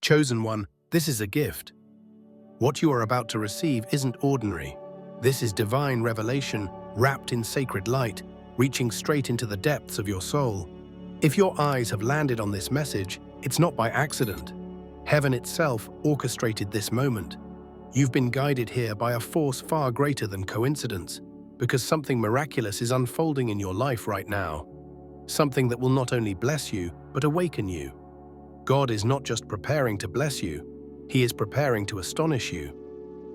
Chosen one, this is a gift. What you are about to receive isn't ordinary. This is divine revelation, wrapped in sacred light, reaching straight into the depths of your soul. If your eyes have landed on this message, it's not by accident. Heaven itself orchestrated this moment. You've been guided here by a force far greater than coincidence, because something miraculous is unfolding in your life right now. Something that will not only bless you, but awaken you. God is not just preparing to bless you, He is preparing to astonish you.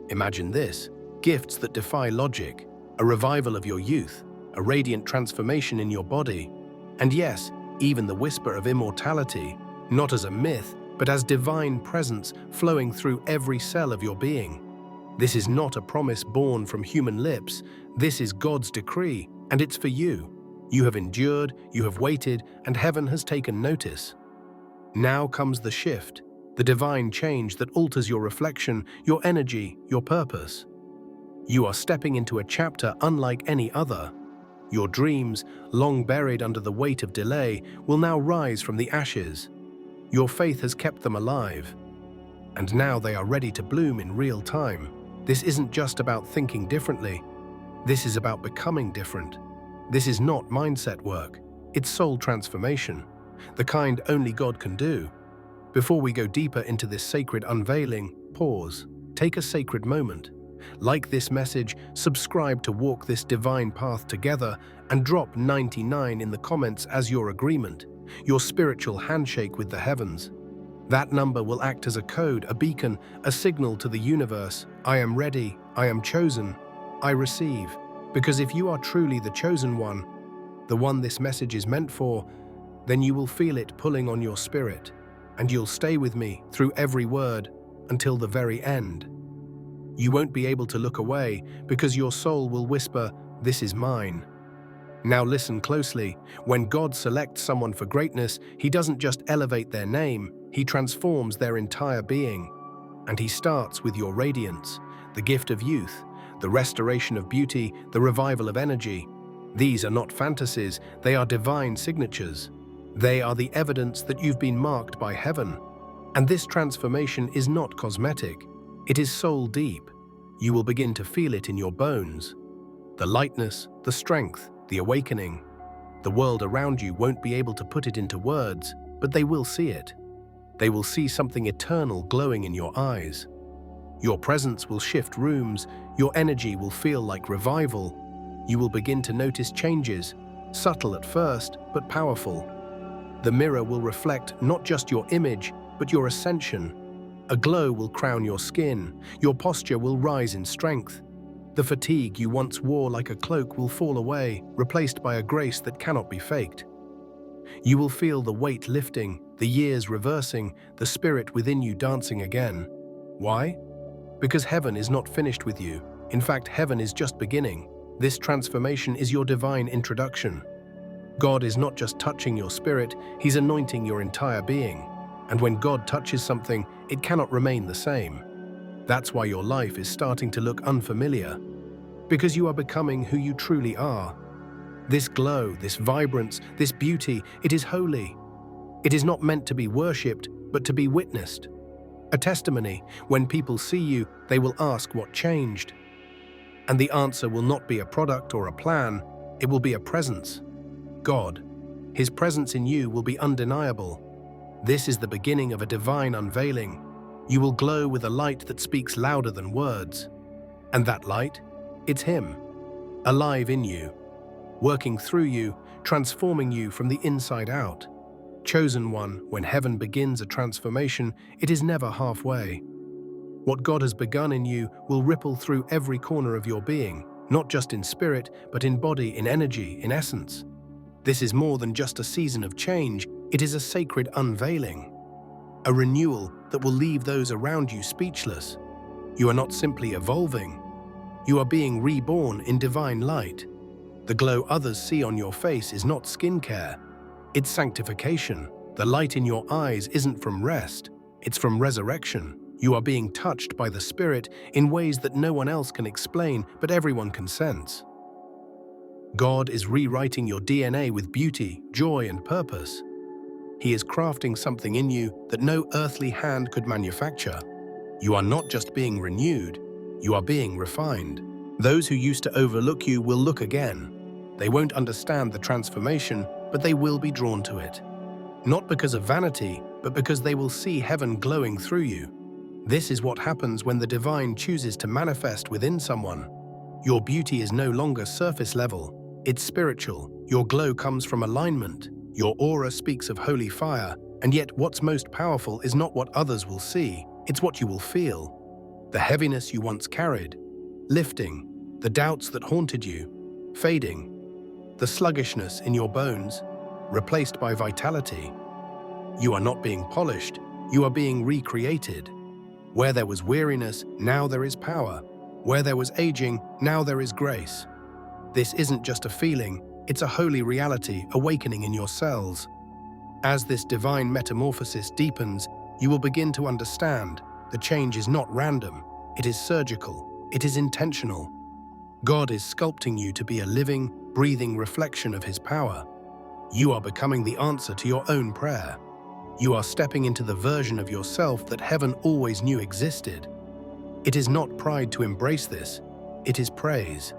Imagine this: gifts that defy logic, a revival of your youth, a radiant transformation in your body, and yes, even the whisper of immortality, not as a myth, but as divine presence flowing through every cell of your being. This is not a promise born from human lips. This is God's decree, and it's for you. You have endured, you have waited, and heaven has taken notice. Now comes the shift, the divine change that alters your reflection, your energy, your purpose. You are stepping into a chapter unlike any other. Your dreams, long buried under the weight of delay, will now rise from the ashes. Your faith has kept them alive, and now they are ready to bloom in real time. This isn't just about thinking differently. This is about becoming different. This is not mindset work. It's soul transformation, the kind only God can do. Before we go deeper into this sacred unveiling, pause. Take a sacred moment. Like this message, subscribe to walk this divine path together, and drop 99 in the comments as your agreement, your spiritual handshake with the heavens. That number will act as a code, a beacon, a signal to the universe. I am ready, I am chosen, I receive. Because if you are truly the chosen one, the one this message is meant for, then you will feel it pulling on your spirit, and you'll stay with me through every word until the very end. You won't be able to look away because your soul will whisper, "This is mine." Now listen closely. When God selects someone for greatness, He doesn't just elevate their name, He transforms their entire being. And He starts with your radiance, the gift of youth, the restoration of beauty, the revival of energy. These are not fantasies, they are divine signatures. They are the evidence that you've been marked by heaven. And this transformation is not cosmetic. It is soul deep. You will begin to feel it in your bones. The lightness, the strength, the awakening. The world around you won't be able to put it into words, but they will see it. They will see something eternal glowing in your eyes. Your presence will shift rooms, your energy will feel like revival. You will begin to notice changes, subtle at first, but powerful. The mirror will reflect not just your image, but your ascension. A glow will crown your skin, your posture will rise in strength. The fatigue you once wore like a cloak will fall away, replaced by a grace that cannot be faked. You will feel the weight lifting, the years reversing, the spirit within you dancing again. Why? Because heaven is not finished with you. In fact, heaven is just beginning. This transformation is your divine introduction. God is not just touching your spirit, He's anointing your entire being. And when God touches something, it cannot remain the same. That's why your life is starting to look unfamiliar. Because you are becoming who you truly are. This glow, this vibrance, this beauty, it is holy. It is not meant to be worshipped, but to be witnessed. A testimony. When people see you, they will ask what changed. And the answer will not be a product or a plan, it will be a presence. God. His presence in you will be undeniable. This is the beginning of a divine unveiling. You will glow with a light that speaks louder than words. And that light? It's Him, alive in you, working through you, transforming you from the inside out. Chosen one, when heaven begins a transformation, it is never halfway. What God has begun in you will ripple through every corner of your being, not just in spirit, but in body, in energy, in essence. This is more than just a season of change, it is a sacred unveiling. A renewal that will leave those around you speechless. You are not simply evolving, you are being reborn in divine light. The glow others see on your face is not skincare, it's sanctification. The light in your eyes isn't from rest, it's from resurrection. You are being touched by the Spirit in ways that no one else can explain, but everyone can sense. God is rewriting your DNA with beauty, joy, and purpose. He is crafting something in you that no earthly hand could manufacture. You are not just being renewed, you are being refined. Those who used to overlook you will look again. They won't understand the transformation, but they will be drawn to it. Not because of vanity, but because they will see heaven glowing through you. This is what happens when the divine chooses to manifest within someone. Your beauty is no longer surface level, it's spiritual. Your glow comes from alignment. Your aura speaks of holy fire, and yet what's most powerful is not what others will see, it's what you will feel. The heaviness you once carried, lifting, the doubts that haunted you, fading, the sluggishness in your bones, replaced by vitality. You are not being polished, you are being recreated. Where there was weariness, now there is power. Where there was aging, now there is grace. This isn't just a feeling, it's a holy reality awakening in your cells. As this divine metamorphosis deepens, you will begin to understand the change is not random, it is surgical, it is intentional. God is sculpting you to be a living, breathing reflection of His power. You are becoming the answer to your own prayer. You are stepping into the version of yourself that heaven always knew existed. It is not pride to embrace this, it is praise.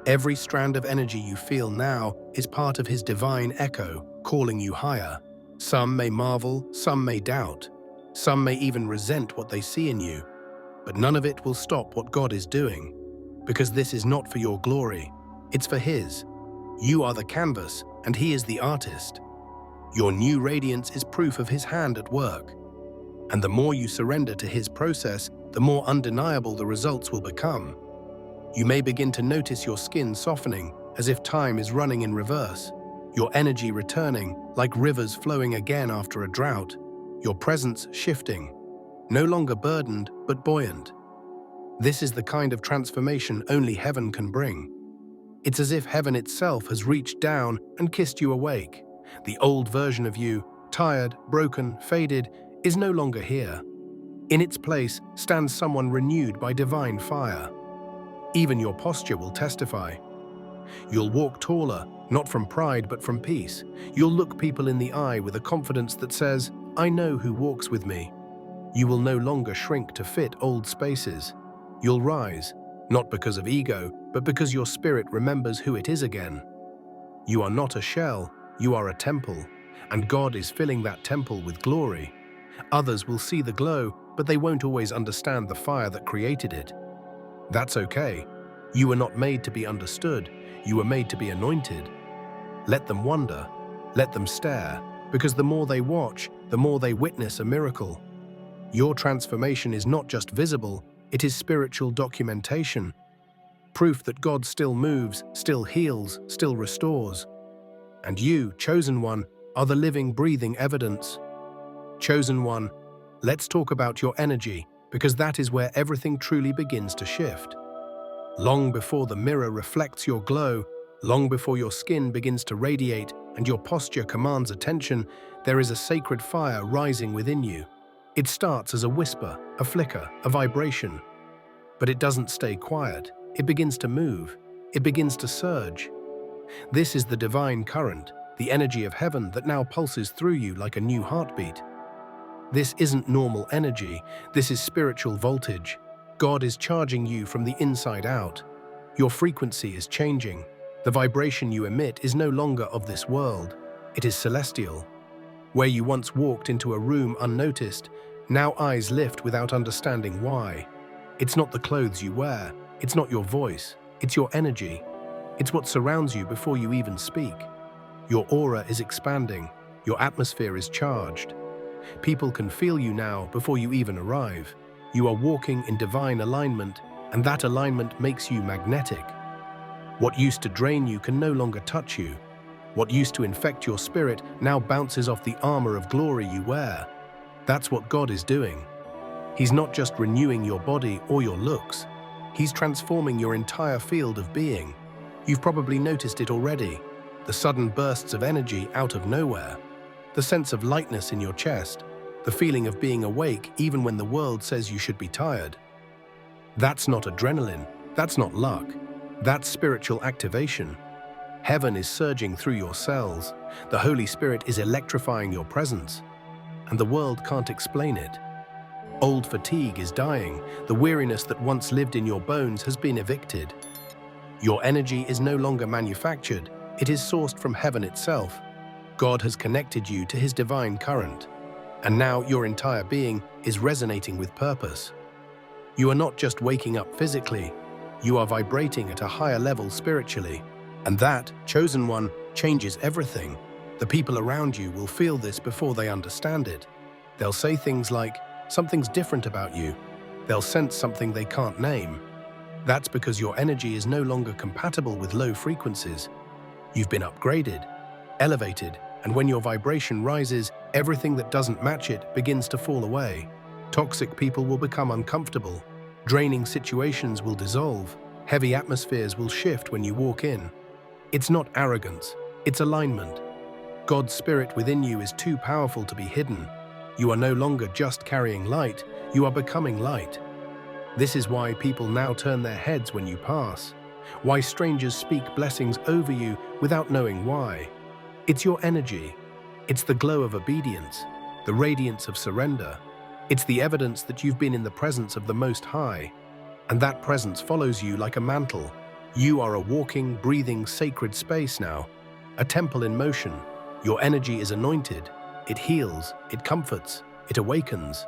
Every strand of energy you feel now is part of His divine echo, calling you higher. Some may marvel, some may doubt, some may even resent what they see in you, but none of it will stop what God is doing, because this is not for your glory, it's for His. You are the canvas, and He is the artist. Your new radiance is proof of His hand at work. And the more you surrender to His process, the more undeniable the results will become. You may begin to notice your skin softening, as if time is running in reverse, your energy returning, like rivers flowing again after a drought, your presence shifting, no longer burdened but buoyant. This is the kind of transformation only heaven can bring. It's as if heaven itself has reached down and kissed you awake. The old version of you, tired, broken, faded, is no longer here. In its place stands someone renewed by divine fire. Even your posture will testify. You'll walk taller, not from pride but from peace. You'll look people in the eye with a confidence that says, "I know who walks with me." You will no longer shrink to fit old spaces. You'll rise, not because of ego, but because your spirit remembers who it is again. You are not a shell, you are a temple, and God is filling that temple with glory. Others will see the glow, but they won't always understand the fire that created it. That's okay. You were not made to be understood, you were made to be anointed. Let them wonder, let them stare, because the more they watch, the more they witness a miracle. Your transformation is not just visible, it is spiritual documentation. Proof that God still moves, still heals, still restores. And you, chosen one, are the living, breathing evidence. Chosen one, let's talk about your energy, because that is where everything truly begins to shift. Long before the mirror reflects your glow, long before your skin begins to radiate and your posture commands attention, there is a sacred fire rising within you. It starts as a whisper, a flicker, a vibration. But it doesn't stay quiet. It begins to move. It begins to surge. This is the divine current, the energy of heaven that now pulses through you like a new heartbeat. This isn't normal energy, this is spiritual voltage. God is charging you from the inside out. Your frequency is changing. The vibration you emit is no longer of this world. It is celestial. Where you once walked into a room unnoticed, now eyes lift without understanding why. It's not the clothes you wear, it's not your voice, it's your energy. It's what surrounds you before you even speak. Your aura is expanding, your atmosphere is charged. People can feel you now before you even arrive. You are walking in divine alignment, and that alignment makes you magnetic. What used to drain you can no longer touch you. What used to infect your spirit now bounces off the armor of glory you wear. That's what God is doing. He's not just renewing your body or your looks. He's transforming your entire field of being. You've probably noticed it already. The sudden bursts of energy out of nowhere. The sense of lightness in your chest. The feeling of being awake even when the world says you should be tired. That's not adrenaline. That's not luck. That's spiritual activation. Heaven is surging through your cells. The Holy Spirit is electrifying your presence, and the world can't explain it. Old fatigue is dying. The weariness that once lived in your bones has been evicted. Your energy is no longer manufactured. It is sourced from heaven itself. God has connected you to His divine current, and now your entire being is resonating with purpose. You are not just waking up physically, you are vibrating at a higher level spiritually. And that, chosen one, changes everything. The people around you will feel this before they understand it. They'll say things like, "Something's different about you." They'll sense something they can't name. That's because your energy is no longer compatible with low frequencies. You've been upgraded, elevated, and when your vibration rises, everything that doesn't match it begins to fall away. Toxic people will become uncomfortable. Draining situations will dissolve. Heavy atmospheres will shift when you walk in. It's not arrogance, it's alignment. God's Spirit within you is too powerful to be hidden. You are no longer just carrying light, you are becoming light. This is why people now turn their heads when you pass. Why strangers speak blessings over you without knowing why. It's your energy. It's the glow of obedience, the radiance of surrender. It's the evidence that you've been in the presence of the Most High, and that presence follows you like a mantle. You are a walking, breathing, sacred space now, a temple in motion. Your energy is anointed. It heals, it comforts, it awakens.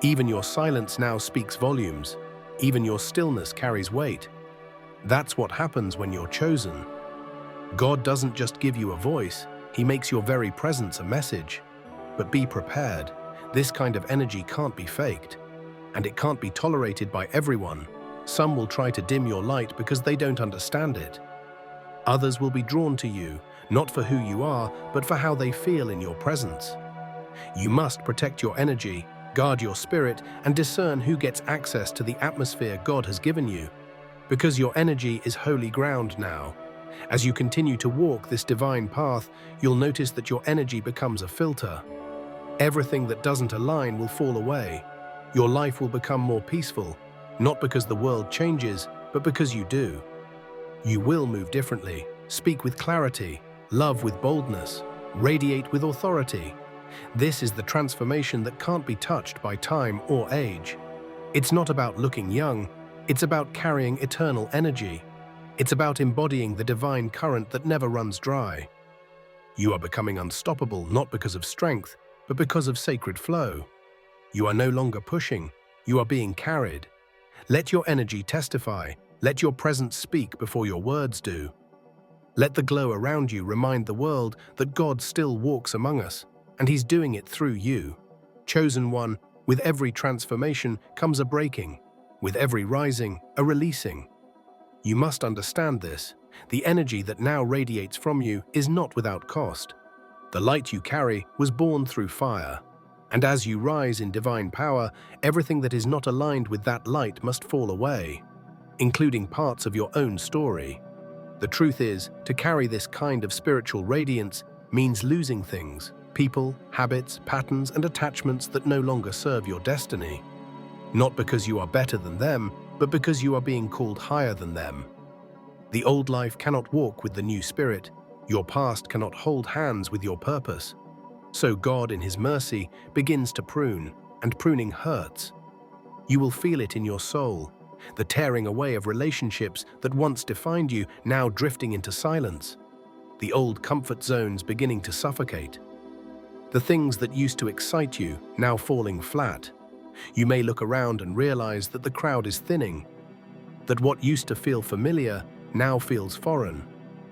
Even your silence now speaks volumes. Even your stillness carries weight. That's what happens when you're chosen. God doesn't just give you a voice, He makes your very presence a message. But be prepared. This kind of energy can't be faked, and it can't be tolerated by everyone. Some will try to dim your light because they don't understand it. Others will be drawn to you, not for who you are, but for how they feel in your presence. You must protect your energy, guard your spirit, and discern who gets access to the atmosphere God has given you. Because your energy is holy ground now. As you continue to walk this divine path, you'll notice that your energy becomes a filter. Everything that doesn't align will fall away. Your life will become more peaceful, not because the world changes, but because you do. You will move differently, speak with clarity, love with boldness, radiate with authority. This is the transformation that can't be touched by time or age. It's not about looking young, it's about carrying eternal energy. It's about embodying the divine current that never runs dry. You are becoming unstoppable not because of strength, but because of sacred flow. You are no longer pushing, you are being carried. Let your energy testify, let your presence speak before your words do. Let the glow around you remind the world that God still walks among us, and He's doing it through you. Chosen one, with every transformation comes a breaking, with every rising, a releasing. You must understand this. The energy that now radiates from you is not without cost. The light you carry was born through fire. And as you rise in divine power, everything that is not aligned with that light must fall away, including parts of your own story. The truth is, to carry this kind of spiritual radiance means losing things, people, habits, patterns, and attachments that no longer serve your destiny. Not because you are better than them, but because you are being called higher than them. The old life cannot walk with the new spirit. Your past cannot hold hands with your purpose. So God, in His mercy, begins to prune, and pruning hurts. You will feel it in your soul, the tearing away of relationships that once defined you, now drifting into silence. The old comfort zones beginning to suffocate. The things that used to excite you, now falling flat. You may look around and realize that the crowd is thinning, that what used to feel familiar now feels foreign.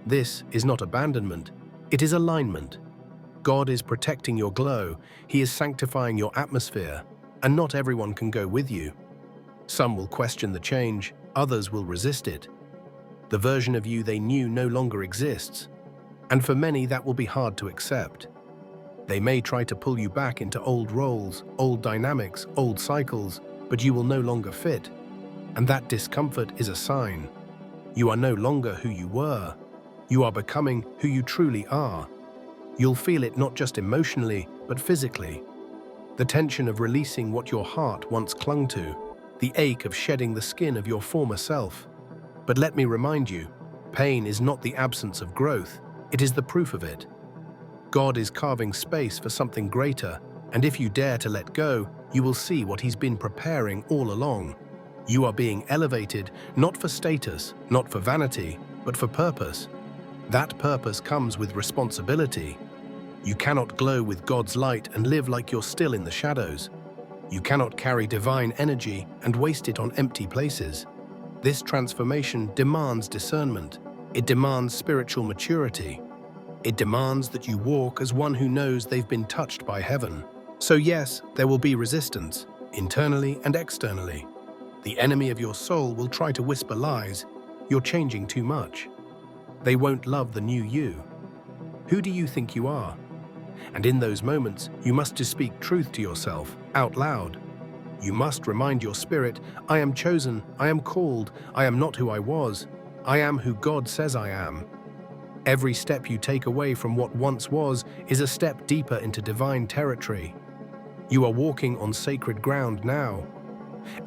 This is not abandonment, it is alignment. God is protecting your glow, He is sanctifying your atmosphere, and not everyone can go with you. Some will question the change, others will resist it. The version of you they knew no longer exists, and for many that will be hard to accept. They may try to pull you back into old roles, old dynamics, old cycles, but you will no longer fit. And that discomfort is a sign. You are no longer who you were. You are becoming who you truly are. You'll feel it not just emotionally, but physically. The tension of releasing what your heart once clung to, the ache of shedding the skin of your former self. But let me remind you, Pain is not the absence of growth, it is the proof of it. God is carving space for something greater, and if you dare to let go, you will see what He's been preparing all along. You are being elevated, not for status, not for vanity, but for purpose. That purpose comes with responsibility. You cannot glow with God's light and live like you're still in the shadows. You cannot carry divine energy and waste it on empty places. This transformation demands discernment. It demands spiritual maturity. It demands that you walk as one who knows they've been touched by heaven. So yes, there will be resistance, internally and externally. The enemy of your soul will try to whisper lies. You're changing too much. They won't love the new you. Who do you think you are? And in those moments, you must just speak truth to yourself, out loud. You must remind your spirit, I am chosen, I am called, I am not who I was. I am who God says I am. Every step you take away from what once was is a step deeper into divine territory. You are walking on sacred ground now.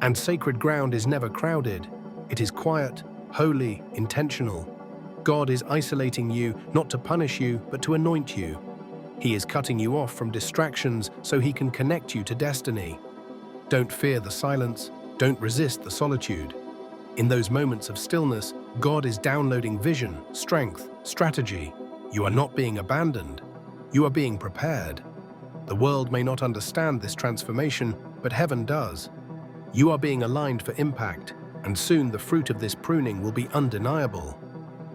And sacred ground is never crowded. It is quiet, holy, intentional. God is isolating you, not to punish you, but to anoint you. He is cutting you off from distractions so He can connect you to destiny. Don't fear the silence. Don't resist the solitude. In those moments of stillness, God is downloading vision, strength, strategy. You are not being abandoned. You are being prepared. The world may not understand this transformation, but heaven does. You are being aligned for impact, and soon the fruit of this pruning will be undeniable.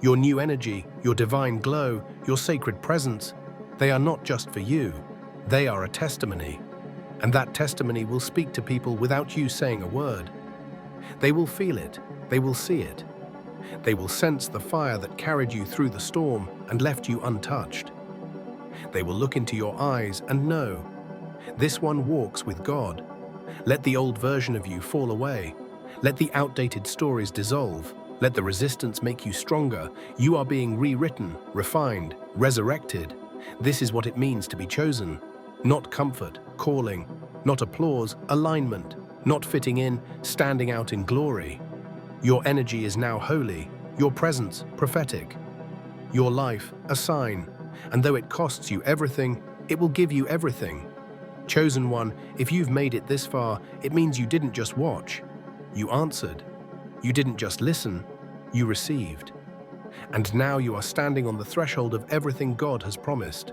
Your new energy, your divine glow, your sacred presence, they are not just for you. They are a testimony. And that testimony will speak to people without you saying a word. They will feel it. They will see it. They will sense the fire that carried you through the storm and left you untouched. They will look into your eyes and know, this one walks with God. Let the old version of you fall away. Let the outdated stories dissolve. Let the resistance make you stronger. You are being rewritten, refined, resurrected. This is what it means to be chosen. Not comfort, calling, not applause, alignment, not fitting in, standing out in glory. Your energy is now holy, your presence prophetic, your life a sign, and though it costs you everything, it will give you everything. Chosen one, if you've made it this far, it means you didn't just watch, you answered. You didn't just listen, you received. And now you are standing on the threshold of everything God has promised.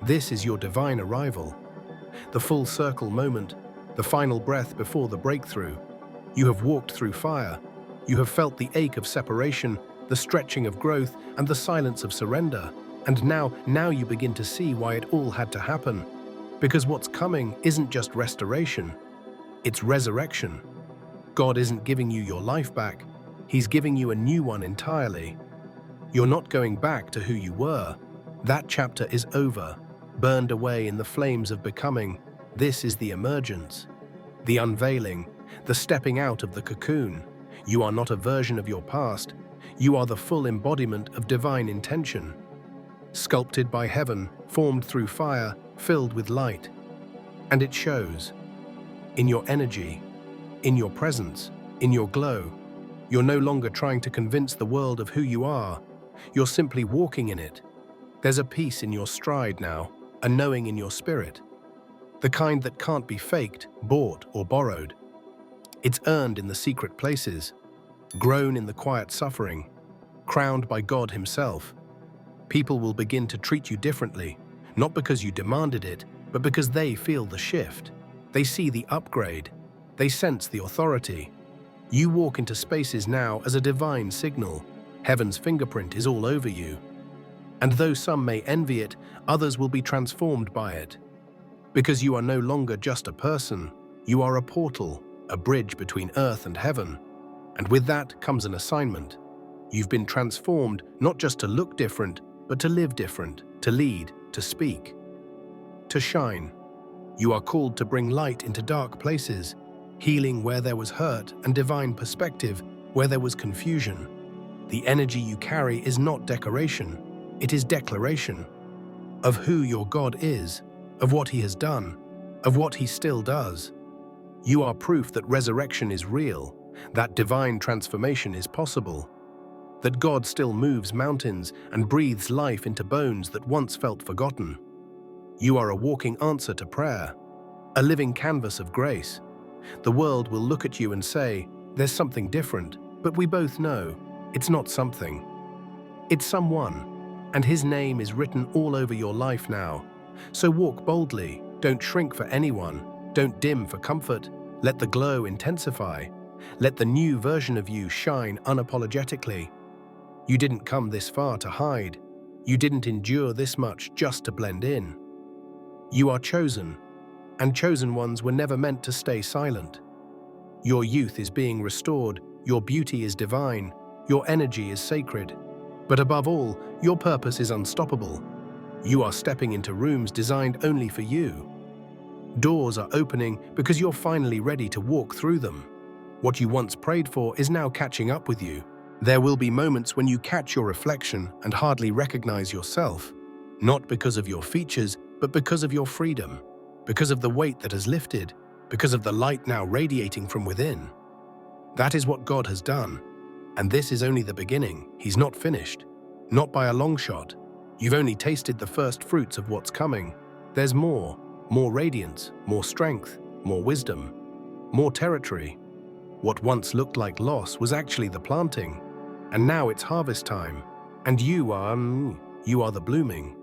This is your divine arrival. The full circle moment, the final breath before the breakthrough. You have walked through fire. You have felt the ache of separation, the stretching of growth, and the silence of surrender. And now you begin to see why it all had to happen. Because what's coming isn't just restoration, it's resurrection. God isn't giving you your life back, He's giving you a new one entirely. You're not going back to who you were. That chapter is over, burned away in the flames of becoming. This is the emergence, the unveiling, the stepping out of the cocoon. You are not a version of your past. You are the full embodiment of divine intention. Sculpted by heaven, formed through fire, filled with light. And it shows. In your energy, in your presence, in your glow. You're no longer trying to convince the world of who you are. You're simply walking in it. There's a peace in your stride now, a knowing in your spirit. The kind that can't be faked, bought, or borrowed. It's earned in the secret places, grown in the quiet suffering, crowned by God Himself. People will begin to treat you differently, not because you demanded it, but because they feel the shift. They see the upgrade. They sense the authority. You walk into spaces now as a divine signal. Heaven's fingerprint is all over you. And though some may envy it, others will be transformed by it. Because you are no longer just a person, you are a portal, a bridge between earth and heaven. And with that comes an assignment. You've been transformed not just to look different, but to live different, to lead, to speak, to shine. You are called to bring light into dark places, healing where there was hurt and divine perspective where there was confusion. The energy you carry is not decoration, it is declaration of who your God is, of what He has done, of what He still does. You are proof that resurrection is real, that divine transformation is possible. that God still moves mountains and breathes life into bones that once felt forgotten. You are a walking answer to prayer, a living canvas of grace. The world will look at you and say, "There's something different," but we both know it's not something. It's someone, and his name is written all over your life now. So walk boldly, don't shrink for anyone, don't dim for comfort. Let the glow intensify. Let the new version of you shine unapologetically. You didn't come this far to hide. You didn't endure this much just to blend in. You are chosen, and chosen ones were never meant to stay silent. Your youth is being restored, your beauty is divine, your energy is sacred. But above all, your purpose is unstoppable. You are stepping into rooms designed only for you. Doors are opening because you're finally ready to walk through them. What you once prayed for is now catching up with you. There will be moments when you catch your reflection and hardly recognize yourself, not because of your features, but because of your freedom, because of the weight that has lifted, because of the light now radiating from within. That is what God has done, and this is only the beginning. He's not finished, not by a long shot. You've only tasted the first fruits of what's coming. There's more radiance, more strength, more wisdom, more territory. What once looked like loss was actually the planting, and now it's harvest time, and you are the blooming.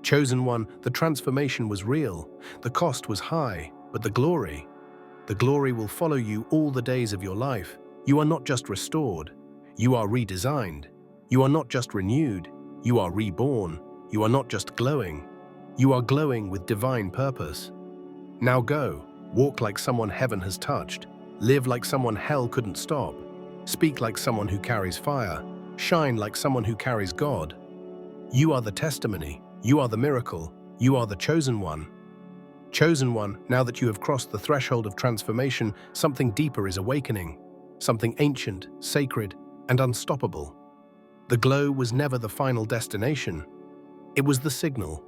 Chosen one, the transformation was real, the cost was high, but the glory will follow you all the days of your life. You are not just restored, you are redesigned. You are not just renewed, you are reborn. You are not just glowing, you are glowing with divine purpose. Now go, walk like someone heaven has touched, live like someone hell couldn't stop, speak like someone who carries fire, shine like someone who carries God. You are the testimony, you are the miracle, you are the chosen one. Chosen one, now that you have crossed the threshold of transformation, something deeper is awakening, something ancient, sacred, and unstoppable. The glow was never the final destination. It was the signal,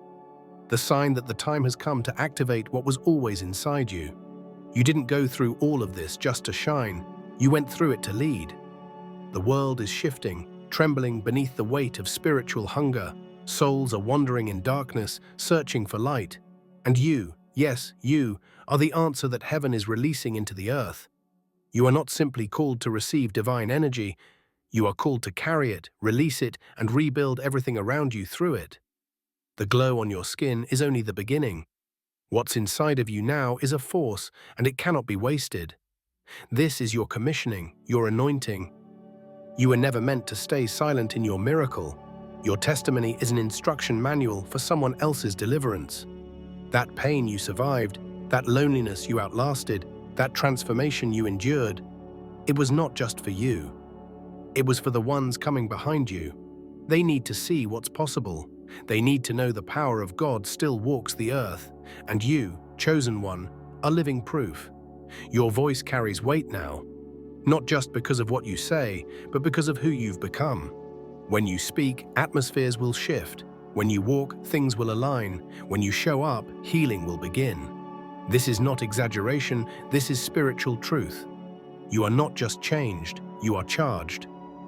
the sign that the time has come to activate what was always inside you. You didn't go through all of this just to shine, you went through it to lead. The world is shifting, trembling beneath the weight of spiritual hunger. Souls are wandering in darkness, searching for light. And you, yes, you, are the answer that heaven is releasing into the earth. You are not simply called to receive divine energy, you are called to carry it, release it, and rebuild everything around you through it. The glow on your skin is only the beginning. What's inside of you now is a force, and it cannot be wasted. This is your commissioning, your anointing. You were never meant to stay silent in your miracle. Your testimony is an instruction manual for someone else's deliverance. That pain you survived, that loneliness you outlasted, that transformation you endured, it was not just for you. It was for the ones coming behind you. They need to see what's possible. They need to know the power of God still walks the earth, and you, chosen one, are living proof. Your voice carries weight now, not just because of what you say, but because of who you've become. When you speak, atmospheres will shift. When you walk, things will align. When you show up, healing will begin. This is not exaggeration, this is spiritual truth. You are not just changed, you are charged.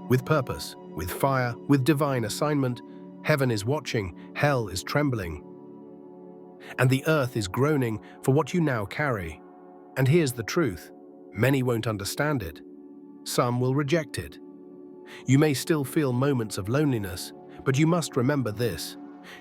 With purpose, with fire, with divine assignment. Heaven is watching, hell is trembling. And the earth is groaning for what you now carry. And here's the truth, many won't understand it. Some will reject it. You may still feel moments of loneliness, but you must remember this.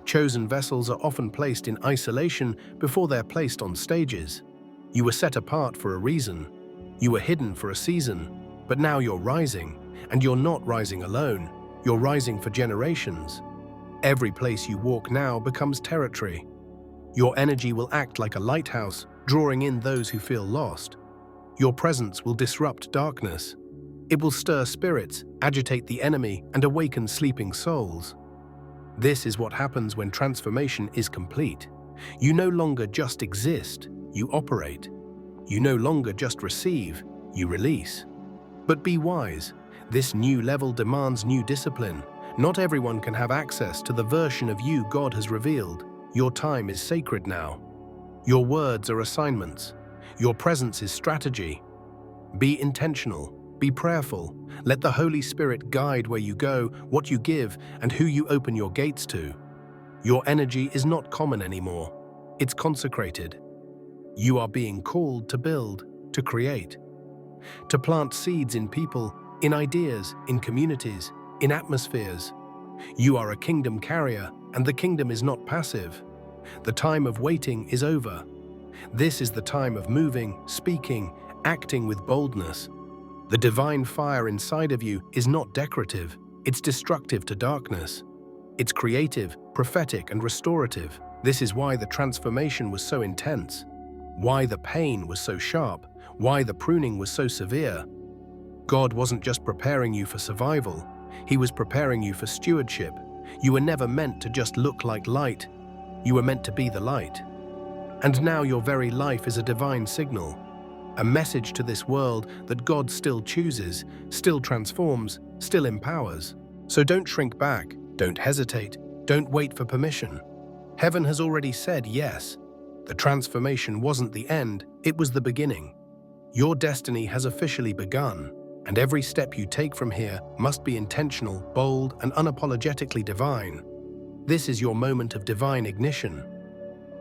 Chosen vessels are often placed in isolation before they're placed on stages. You were set apart for a reason. You were hidden for a season. But now you're rising, and you're not rising alone. You're rising for generations. Every place you walk now becomes territory. Your energy will act like a lighthouse, drawing in those who feel lost. Your presence will disrupt darkness. It will stir spirits, agitate the enemy, and awaken sleeping souls. This is what happens when transformation is complete. You no longer just exist, you operate. You no longer just receive, you release. But be wise, this new level demands new discipline. Not everyone can have access to the version of you God has revealed. Your time is sacred now. Your words are assignments. Your presence is strategy. Be intentional. Be prayerful. Let the Holy Spirit guide where you go, what you give, and who you open your gates to. Your energy is not common anymore. It's consecrated. You are being called to build, to create, to plant seeds in people, in ideas, in communities, in atmospheres. You are a kingdom carrier, and the kingdom is not passive. The time of waiting is over. This is the time of moving, speaking, acting with boldness. The divine fire inside of you is not decorative, it's destructive to darkness. It's creative, prophetic, and restorative. This is why the transformation was so intense, why the pain was so sharp, why the pruning was so severe. God wasn't just preparing you for survival, He was preparing you for stewardship. You were never meant to just look like light. You were meant to be the light. And now your very life is a divine signal, a message to this world that God still chooses, still transforms, still empowers. So don't shrink back, don't hesitate, don't wait for permission. Heaven has already said yes. The transformation wasn't the end, it was the beginning. Your destiny has officially begun, and every step you take from here must be intentional, bold, and unapologetically divine. This is your moment of divine ignition.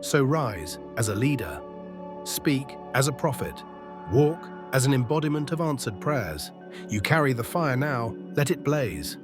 So rise as a leader, speak as a prophet, walk as an embodiment of answered prayers. You carry the fire now, let it blaze.